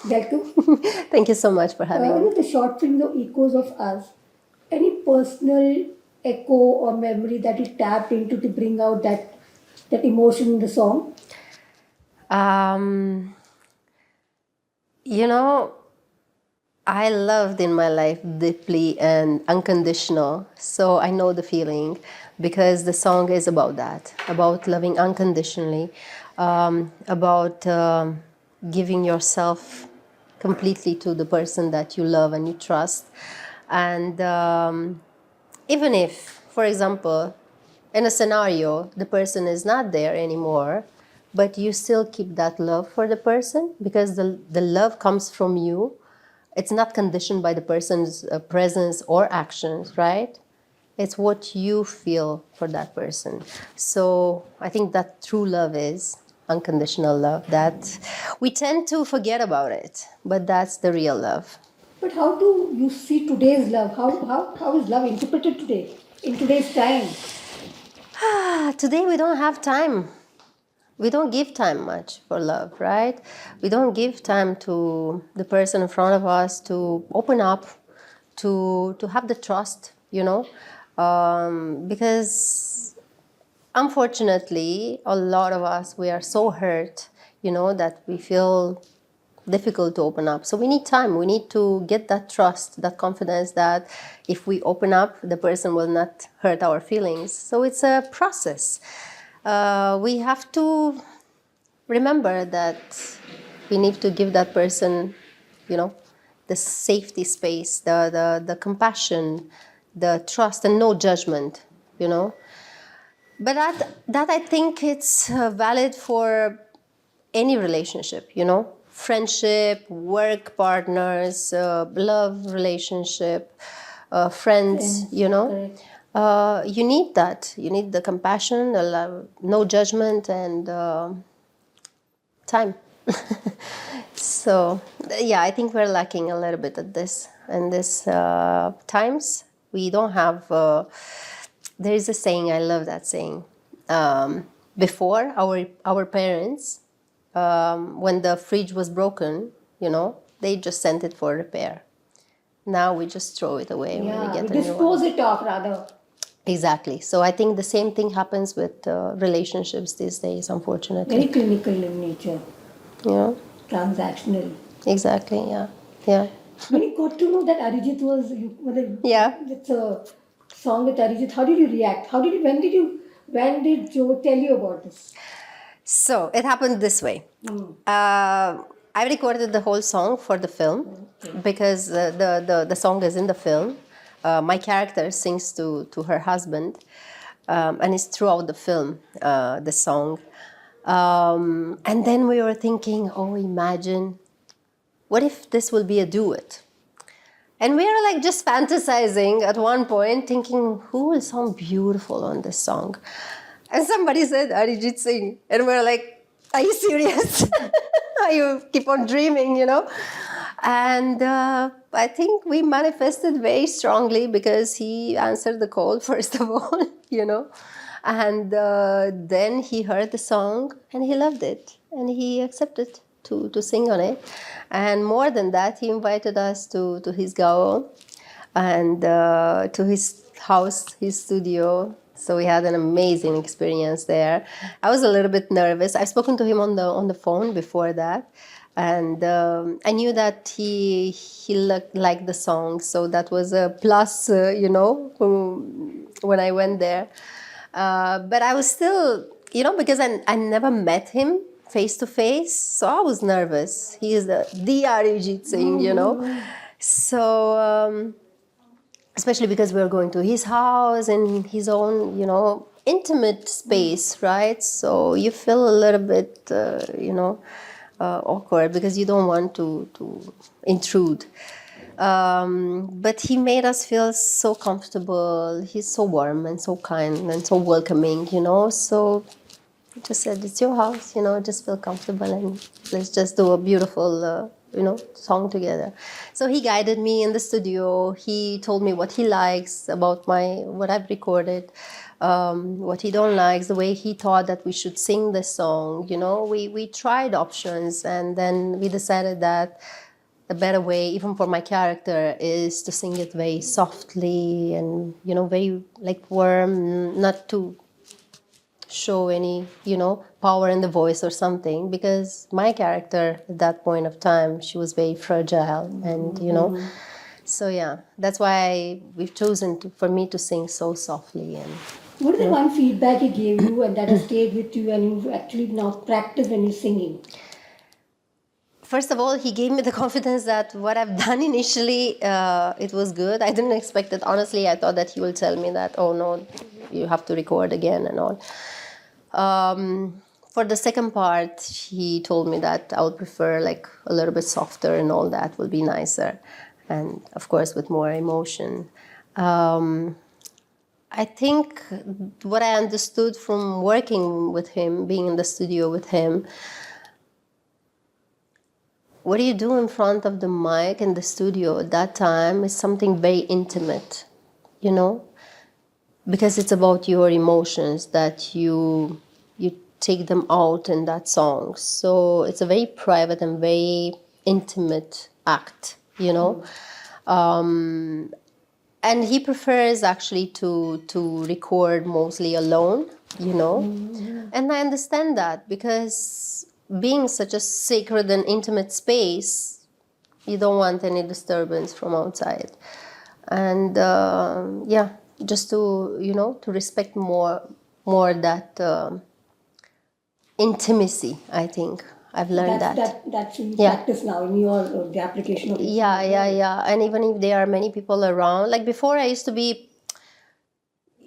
Welcome. Thank you so much for having me. The short film, The Echoes of Us, any personal echo or memory that you tapped into to bring out that emotion in the song? Um, you know, I loved in my life deeply and unconditional. So I know the feeling because the song is about that, about loving unconditionally, about giving yourself completely to the person that you love and you trust. And even if, for example, in a scenario, the person is not there anymore, but you still keep that love for the person because the love comes from you. It's not conditioned by the person's presence or actions, right? It's what you feel for that person. So I think that true love is unconditional love, that we tend to forget about it, but that's the real love. But how do you see today's love? How is love interpreted today, in today's time? Today we don't have time. We don't give time much for love, right? We don't give time to the person in front of us to open up, to have the trust, because unfortunately, a lot of us, we are so hurt, that we feel difficult to open up. So we need time. We need to get that trust, that confidence that if we open up, the person will not hurt our feelings. So it's a process. We have to remember that we need to give that person, the safety space, the compassion, the trust, and no judgment. But that I think it's valid for any relationship, friendship, work partners, love relationship, friends, Correct. You need that. You need the compassion, the love, no judgment, and time. So, yeah, I think we're lacking a little bit at this. And this times, we don't have. There is a saying. I love that saying. Before our parents, when the fridge was broken, they just sent it for repair. Now we just throw it away when we Yeah, get we a new one. dispose it off rather. Exactly. So I think the same thing happens with relationships these days, unfortunately. Very clinical in nature, Yeah, transactional. exactly. Yeah, yeah, When you got to know that Arijit was, yeah. it's a song with Arijit, how did you react? When did Joe tell you about this? So it happened this way. I recorded the whole song for the film because the song is in the film. My character sings to her husband, and it's throughout the film, the song. And then we were thinking, oh, imagine, what if this will be a duet? And we are like just fantasizing at one point, thinking, who will sound beautiful on this song? And somebody said Arijit Singh. And we're like, are you serious? You keep on dreaming. And I think we manifested very strongly because he answered the call, first of all. And then he heard the song and he loved it. And he accepted to sing on it. And more than that, he invited us to his gaon and to his house, his studio. So we had an amazing experience there. I was a little bit nervous. I've spoken to him on the phone before that, and I knew that he liked the song. So that was a plus, when I went there. But I was still, because I never met him face to face, so I was nervous. He is the Arijit Singh. So. Especially because we were going to his house and his own, intimate space, right? So you feel a little bit, awkward because you don't want to intrude. But he made us feel so comfortable. He's so warm and so kind and so welcoming, So he just said, it's your house, just feel comfortable and let's just do a beautiful song together. So he guided me in the studio. He told me what he likes about what I've recorded, what he don't likes, the way he thought that we should sing the song. We tried options, and then we decided that the better way, even for my character, is to sing it very softly and very like warm, not to show any power in the voice or something, because my character at that point of time, she was very fragile, and so yeah, that's why we've chosen for me to sing so softly. And what is the one feedback he gave you and that has stayed with you and you actually now practice when you're singing? first of all, he gave me the confidence that what I've done initially, it was good. I didn't expect it. Honestly, I thought that he will tell me that, oh no, you have to record again and all. For the second part, he told me that I would prefer like a little bit softer and all that will be nicer. And of course, with more emotion. I think what I understood from working with him, being in the studio with him, what you do in front of the mic in the studio at that time is something very intimate, because it's about your emotions that you take them out in that song. So it's a very private and very intimate act, and he prefers actually to record mostly alone, and I understand that, because being such a sacred and intimate space, you don't want any disturbance from outside. And just to respect more that intimacy, I think I've learned That's in practice now in your the application of it. Yeah. And even if there are many people around, like before I used to be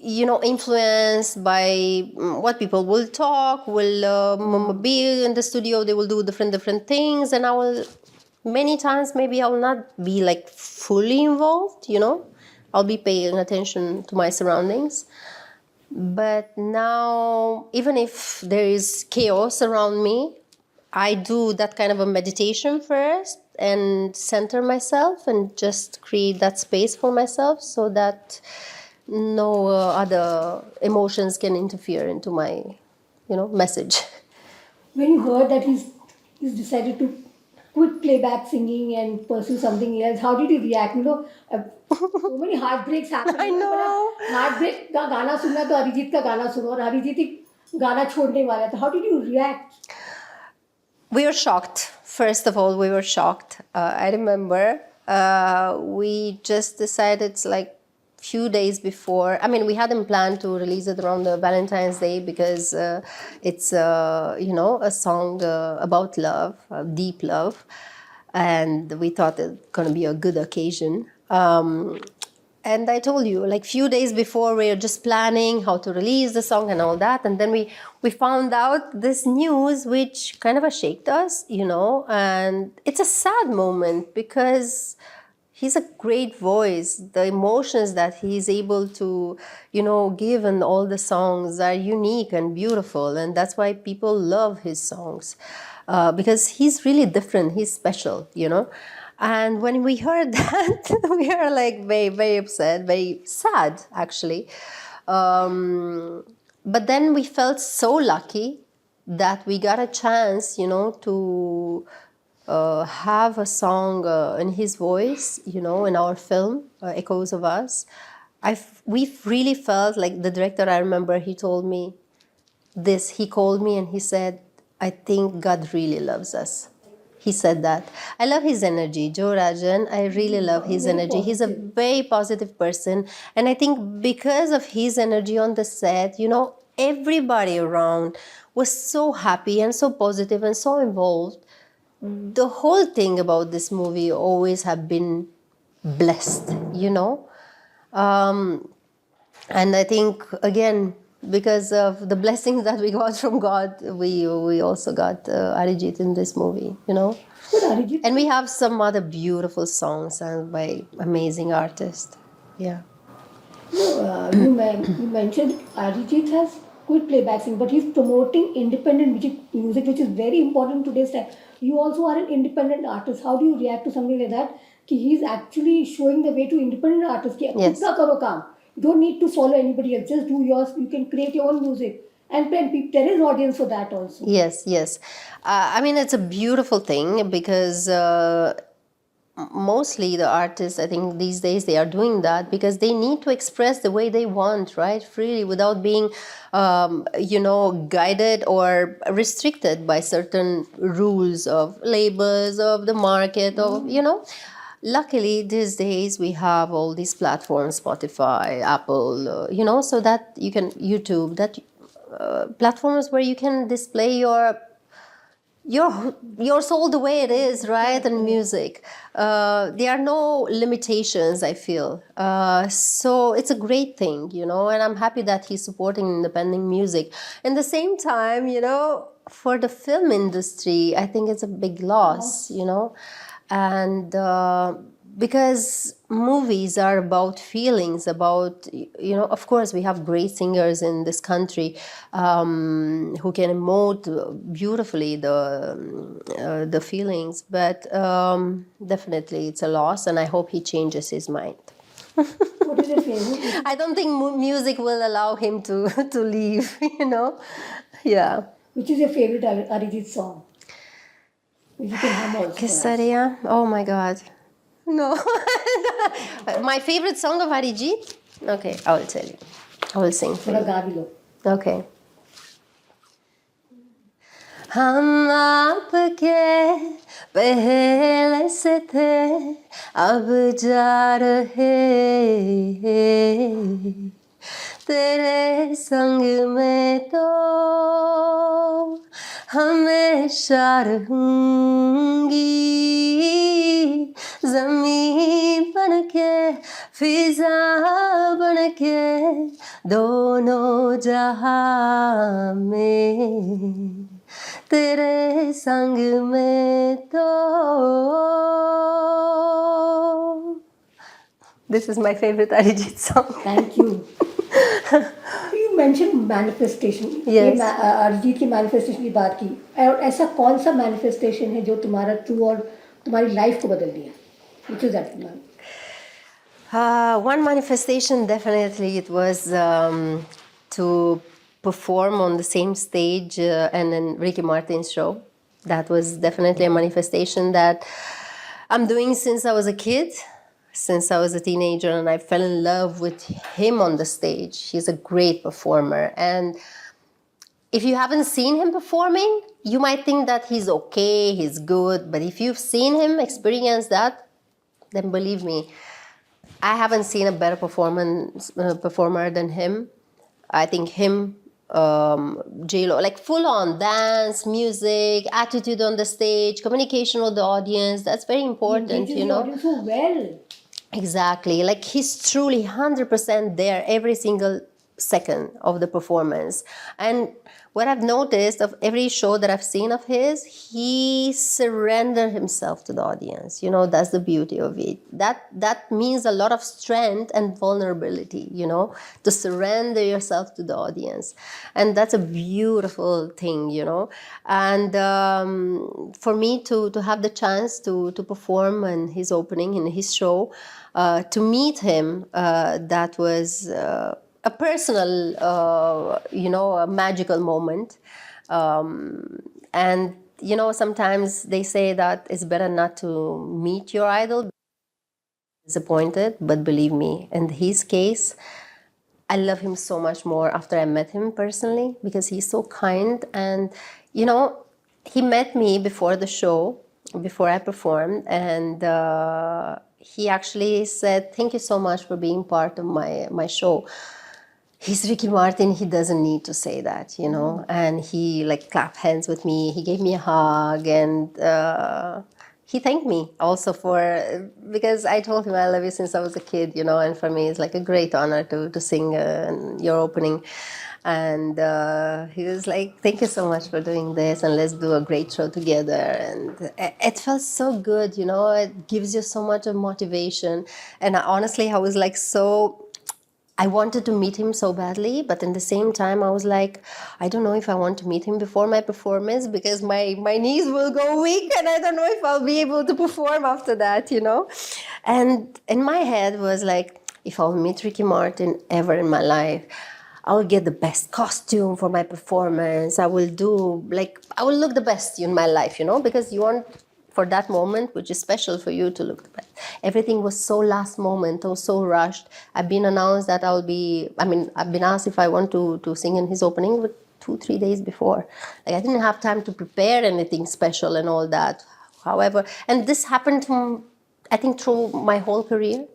influenced by what people will talk, will be in the studio, they will do different things, and many times maybe I will not be like fully involved, I'll be paying attention to my surroundings. But now, even if there is chaos around me, I do that kind of a meditation first and center myself and just create that space for myself so that no other emotions can interfere into my, message. When you heard that he's decided to quit playback singing and pursue something else, how did you react? So many heartbreaks happen. I know. Heartbreak का गाना सुनना तो अरिजीत का गाना सुनो और अरिजीत ही गाना छोड़ने वाला था. How did you react? We were shocked. First of all, we were shocked. I remember we just decided like few days before. I mean, we hadn't planned to release it around the Valentine's Day because it's a song about love, deep love, and we thought it's gonna be a good occasion. And I told you, like few days before, we were just planning how to release the song and all that, and then we found out this news, which kind of shaked us, and it's a sad moment because he's a great voice. The emotions that he's able to, give in all the songs are unique and beautiful. And that's why people love his songs because he's really different. He's special, And when we heard that, we were like very, very upset, very sad, actually. But then we felt so lucky that we got a chance, to have a song in his voice, in our film, Echoes of Us. We've really felt like the director, I remember, he told me this. He called me and he said, I think God really loves us. He said that. I love his energy. Joe Rajan, I really love his energy. He's a very positive person. And I think because of his energy on the set, everybody around was so happy and so positive and so involved. The whole thing about this movie always have been blessed, and I think, again, because of the blessings that we got from God, we also got Arijit in this movie, And we have some other beautiful songs sung by amazing artists. Yeah. You mentioned Arijit has quit playback singing, but he's promoting independent music, which is very important today's time. you also are an independent artist. How do you react to something like that? Ki he's actually showing the way to independent artists. Ki Yes. खुद का करो काम. You don't need to follow anybody else. Just do yours. You can create your own music. And there is audience for that also. Yes, yes. I mean, it's a beautiful thing because mostly the artists, I think these days they are doing that because they need to express the way they want, right? Freely without being, guided or restricted by certain rules of labels, of the market, Luckily, these days we have all these platforms, Spotify, Apple, so that you can, YouTube, that platforms where you can display your soul the way it is, right? And music. There are no limitations, I feel. So it's a great thing, and I'm happy that he's supporting independent music. In the same time, for the film industry, I think it's a big loss, and because movies are about feelings, about, of course we have great singers in this country who can emote beautifully the feelings, but definitely it's a loss, and I hope he changes his mind. What is your favorite? I don't think music will allow him to leave, Yeah. Which is your favorite Arijit song? If you can hum also. perhaps. Kesaria? Oh my God. No. My favorite song of Arijit? Okay, I will tell you. I will sing for थोड़ा you. गा भी लो. Okay. हम आपके पहले से थे, अब जा रहे तेरे संग में तो हमेशा रहूंगी, ज़मीन बन के फिजा बन के दोनों जहां में तेरे संग में तो. This is my favorite Arijit song. Thank you. You mentioned manifestation. Yes. ये अरिजीत की manifestation की बात की. और ऐसा कौन सा manifestation है जो तुम्हारा true और तुम्हारी life को बदल दिया? Which is that one? One manifestation, definitely, it was to perform on the same stage and in Ricky Martin's show. That was definitely a manifestation that I'm doing since I was a kid, since I was a teenager, and I fell in love with him on the stage. He's a great performer. And if you haven't seen him performing, you might think that he's okay, he's good. But if you've seen him experience that, then believe me, I haven't seen a better performer than him. I think him, J-Lo, like full on dance, music, attitude on the stage, communication with the audience. That's very important, Engages the audience so well. Exactly. Like he's truly 100% there every single second of the performance. And what I've noticed of every show that I've seen of his, he surrendered himself to the audience. That's the beauty of it. That means a lot of strength and vulnerability, to surrender yourself to the audience. And that's a beautiful thing, And for me to have the chance to perform in his opening, in his show, to meet him, that was a personal, a magical moment. And, sometimes they say that it's better not to meet your idol. Disappointed, but believe me, in his case, I love him so much more after I met him personally because he's so kind. And, he met me before the show, before I performed, and he actually said, "Thank you so much for being part of my show." He's Ricky Martin, he doesn't need to say that, and he clapped hands with me, he gave me a hug, and he thanked me also because I told him I love you since I was a kid, and for me it's like a great honor to sing your opening. And he was like, "Thank you so much for doing this, and let's do a great show together." And it felt so good, it gives you so much of motivation. And honestly, I was I wanted to meet him so badly, but in the same time, I was like, I don't know if I want to meet him before my performance because my knees will go weak and I don't know if I'll be able to perform after that, you know? And in my head was like, if I'll meet Ricky Martin ever in my life, I will get the best costume for my performance. I will look the best in my life, you know, because you want for that moment, which is special for you to look the best. Everything was so last moment, I was so rushed. I've been announced that I've been asked if I want to sing in his opening with 2-3 days before. Like I didn't have time to prepare anything special and all that. However, and this happened, I think, through my whole career.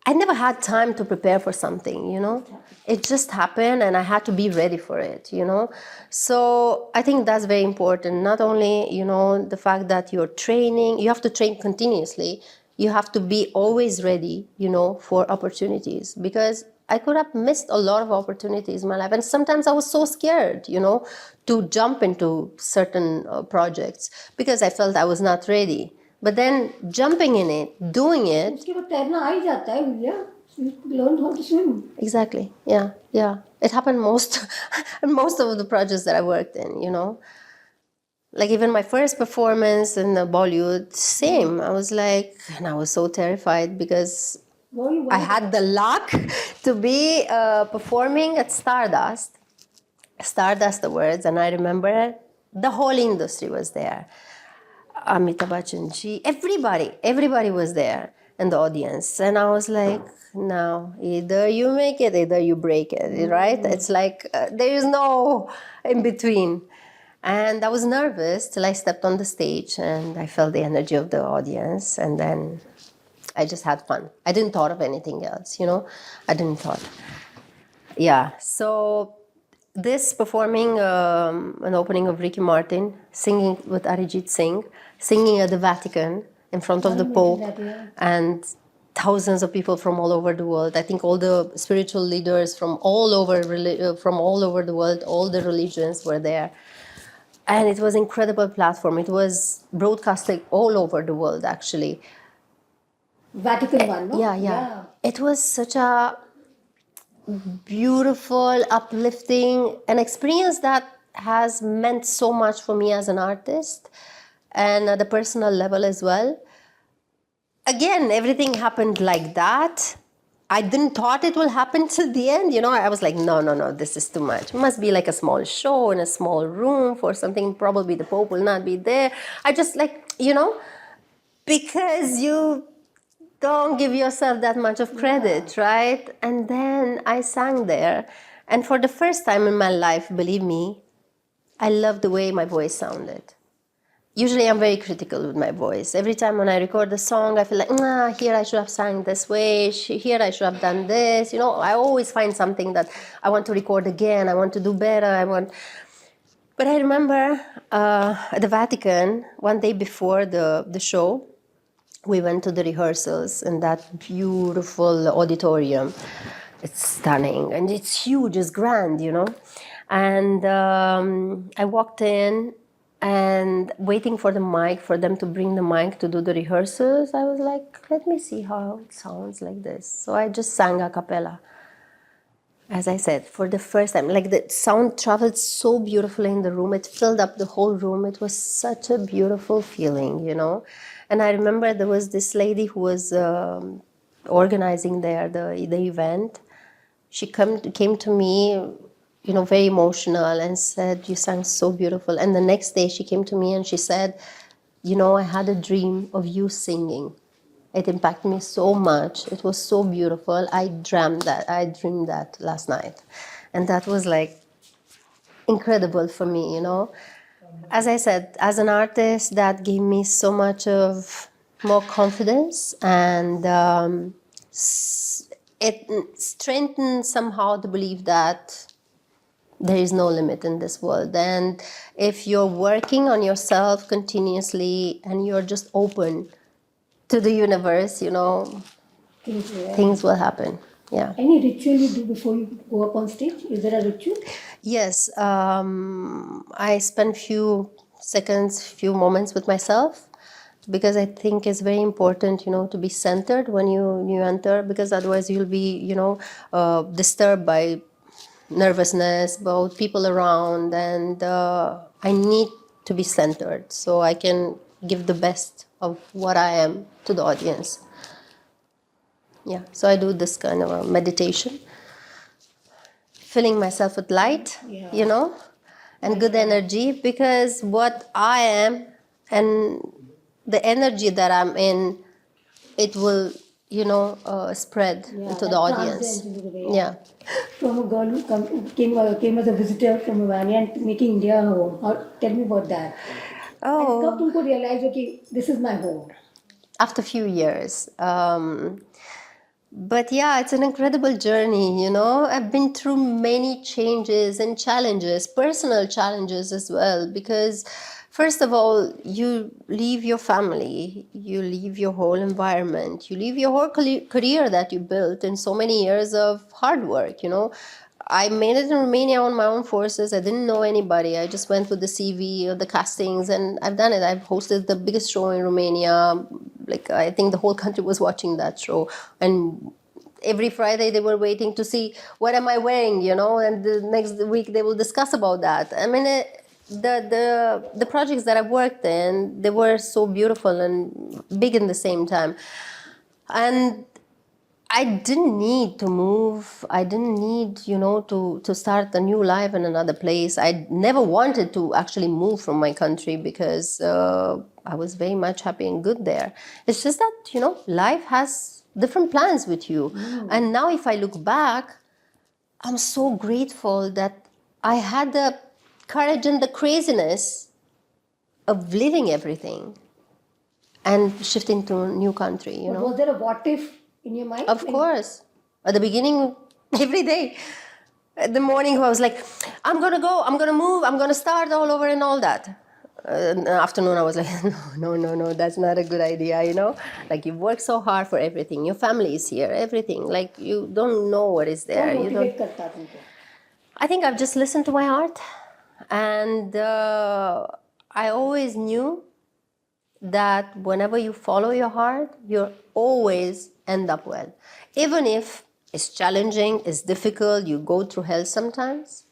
I never had time to prepare for something, you know. It just happened and I had to be ready for it, you know. So I think that's very important. Not only, you know, the fact that you're training, you have to train continuously. You have to be always ready, you know, for opportunities. Because I could have missed a lot of opportunities in my life. And sometimes I was so scared, you know, to jump into certain projects because I felt I was not ready. But then jumping in it, doing it. उसके बाद तैरना आ ही जाता है भैया. You learned how to swim. Exactly. Yeah. It happened most of the projects that I worked in, you know. Like even my first performance in the Bollywood, same. I was like, and I was so terrified because I had the luck to be performing at Stardust Awards, and I remember the whole industry was there. Amitabh Bachchan ji, everybody was there in the audience. And I was like, no, either you make it, either you break it, right? It's like there is no in between. And I was nervous till I stepped on the stage and I felt the energy of the audience. And then I just had fun. I didn't thought of anything else, you know? I didn't thought. Yeah, so this performing an opening of Ricky Martin, singing with Arijit Singh, singing at the Vatican in front of the Pope and thousands of people from all over the world. I think all the spiritual leaders from all over the world, all the religions were there. And it was an incredible platform. It was broadcasted all over the world, actually. Vatican one, no? Yeah. It was such a beautiful, uplifting, an experience that has meant so much for me as an artist and at the personal level as well. Again, everything happened like that. I didn't thought it will happen till the end, you know. I was like, no, this is too much. It must be like a small show in a small room for something. Probably the Pope will not be there. I just like, you know, because you don't give yourself that much of credit, right? And then I sang there. And for the first time in my life, believe me, I loved the way my voice sounded. Usually I'm very critical with my voice. Every time when I record a song, I feel like, here I should have sang this way, here I should have done this. You know, I always find something that I want to record again, I want to do better, But I remember at the Vatican, one day before the show, we went to the rehearsals in that beautiful auditorium. It's stunning and it's huge, it's grand, you know. And I walked in and waiting for the mic, for them to bring the mic to do the rehearsals, I was like, let me see how it sounds like this. So I just sang a cappella. As I said, for the first time, like the sound traveled so beautifully in the room. It filled up the whole room. It was such a beautiful feeling, you know. And I remember there was this lady who was organizing there the event. She came to me, you know, very emotional and said, you sang so beautiful. And the next day she came to me and she said, you know, I had a dream of you singing. It impacted me so much. It was so beautiful. I dreamed that last night. And that was like incredible for me, you know. As I said, as an artist, that gave me so much of more confidence and it strengthened somehow the belief that there is no limit in this world. And if you're working on yourself continuously and you're just open to the universe, you know, things will happen. Yeah. Any ritual you do before you go up on stage? Is there a ritual? Yes. I spend few seconds, few moments with myself because I think it's very important, to be centered when you enter, because otherwise you'll be, disturbed by nervousness about people around, and I need to be centered so I can give the best of what I am to the audience. Yeah, so I do this kind of a meditation, filling myself with light, and good energy, because what I am and the energy that I'm in, it will, spread into the audience. Yeah. From a girl who came as a visitor from Romania and making India her home. Tell me about that. And कब तुमको realize हो कि this is my home? After a few years. But yeah, it's an incredible journey, I've been through many changes and challenges, personal challenges as well, because first of all, you leave your family, you leave your whole environment, you leave your whole career that you built in so many years of hard work, I made it in Romania on my own forces. I didn't know anybody. I just went with the CV or the castings, and I've done it. I've hosted the biggest show in Romania. Like, I think the whole country was watching that show. And every Friday they were waiting to see what am I wearing, and the next week they will discuss about that. I mean, the projects that I've worked in, they were so beautiful and big in the same time. And I didn't need to move. I didn't need, to start a new life in another place. I never wanted to actually move from my country because I was very much happy and good there. It's just that, life has different plans with you. And now if I look back, I'm so grateful that I had the courage and the craziness of leaving everything and shifting to a new country, But was there a what if in your mind? Of course. At the beginning, every day. At the morning, I was like, I'm going to go, I'm going to move, I'm going to start all over and all that. In the afternoon, I was like, no, that's not a good idea, Like, you work so hard for everything. Your family is here, everything. Like, you don't know what is there. I think I've just listened to my heart. And I always knew that whenever you follow your heart, you'll always end up well. Even if it's challenging, it's difficult, you go through hell sometimes,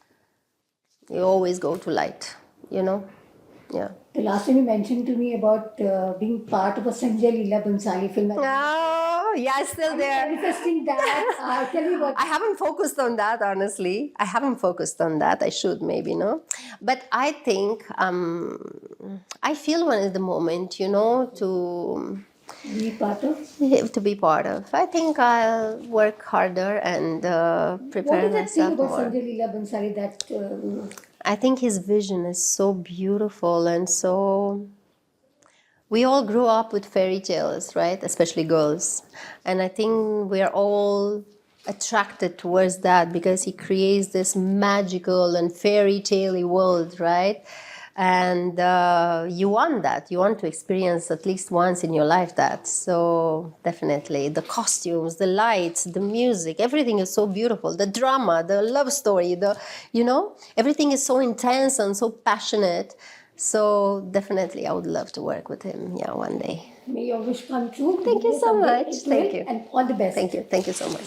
you always go to light, Yeah. The last time you mentioned to me about being part of a Sanjay Leela Bhansali film. Oh, yeah, it's still there. Manifesting that. Tell me about I haven't focused on that, honestly. I haven't focused on that. I should maybe, no? But I think I feel one at the moment, to be part of. To be part of. I think I'll work harder and prepare myself more. What did you think about Sanjay Leela Bhansali that... I think his vision is so beautiful and so... We all grew up with fairy tales, right? Especially girls. And I think we're all attracted towards that because he creates this magical and fairy tale world, right? And you want that. You want to experience at least once in your life that. So definitely the costumes, the lights, the music, everything is so beautiful. The drama, the love story, everything is so intense and so passionate. So definitely I would love to work with him, one day. May your wish come true. Thank you so much. Thank you. And all the best. Thank you. Thank you so much.